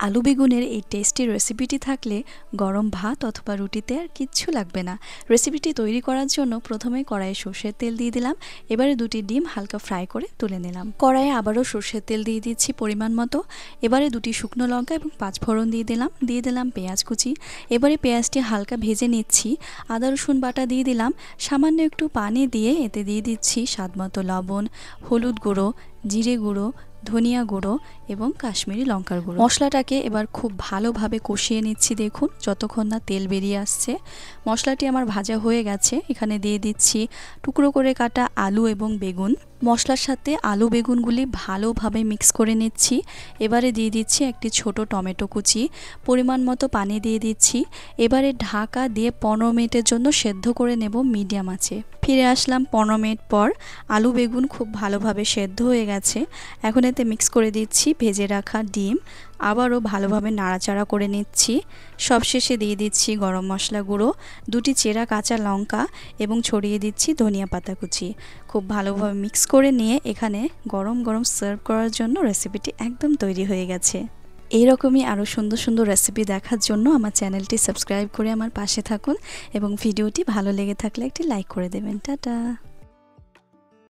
আলু বেগুনের এই টেস্টি রেসিপিটি থাকলে গরম ভাত অথবা রুটিতে আর কিচ্ছু লাগবে না। রেসিপিটি তৈরি করার জন্য প্রথমে কড়াইয়ে সরষের তেল দিয়ে দিলাম। এবারে দুটি ডিম হালকা ফ্রাই করে তুলে নিলাম। কড়াইয়ে আবারও সরষের তেল দিয়ে দিচ্ছি পরিমাণ মতো। এবারে দুটি শুকনো লঙ্কা এবং 5 ফোড়ন দিয়ে দিলাম পেঁয়াজ কুচি। এবারে পেঁয়াজটি হালকা ভেজে নিচ্ছি। আদা রসুন বাটা দিয়ে দিলাম। সামান্য একটু পানি দিয়ে এতে দিয়ে দিচ্ছি স্বাদমতো লবণ, হলুদ গুঁড়ো, জিরে গুঁড়ো, ধনিয়া গুঁড়ো এবং কাশ্মীরি লঙ্কার গুঁড়ো। মশলাটাকে এবার খুব ভালোভাবে কষিয়ে নিচ্ছি। দেখুন যতক্ষণ না তেল বেরিয়ে আসছে। মশলাটি আমার ভাজা হয়ে গেছে। এখানে দিয়ে দিচ্ছি টুকরো করে কাটা আলু এবং বেগুন। মশলার সাথে আলু বেগুনগুলি ভালোভাবে মিক্স করে নিচ্ছি। এবারে দিয়ে দিচ্ছি একটি ছোট টমেটো কুচি, পরিমাণ মতো পানি দিয়ে দিচ্ছি। এবারে ঢাকা দিয়ে 15 মিনিটের জন্য সেদ্ধ করে নেব মিডিয়াম আঁচে। ফিরে আসলাম 15 মিনিট পর। আলু বেগুন খুব ভালোভাবে সেদ্ধ হয়ে গেছে। এখন এতে মিক্স করে দিচ্ছি ভেজে রাখা ডিম। আবারও ভালোভাবে নাড়াচাড়া করে নিচ্ছি। সবশেষে দিয়ে দিচ্ছি গরম মশলা গুঁড়ো, দুটি চেরা কাঁচা লঙ্কা এবং ছড়িয়ে দিচ্ছি ধনিয়া পাতা কুচি। খুব ভালোভাবে মিক্স করে নিয়ে এখানে গরম গরম সার্ভ করার জন্য রেসিপিটি একদম তৈরি হয়ে গেছে। এইরকমই আরও সুন্দর সুন্দর রেসিপি দেখার জন্য আমার চ্যানেলটি সাবস্ক্রাইব করে আমার পাশে থাকুন এবং ভিডিওটি ভালো লেগে থাকলে একটি লাইক করে দেবেন। টাটা।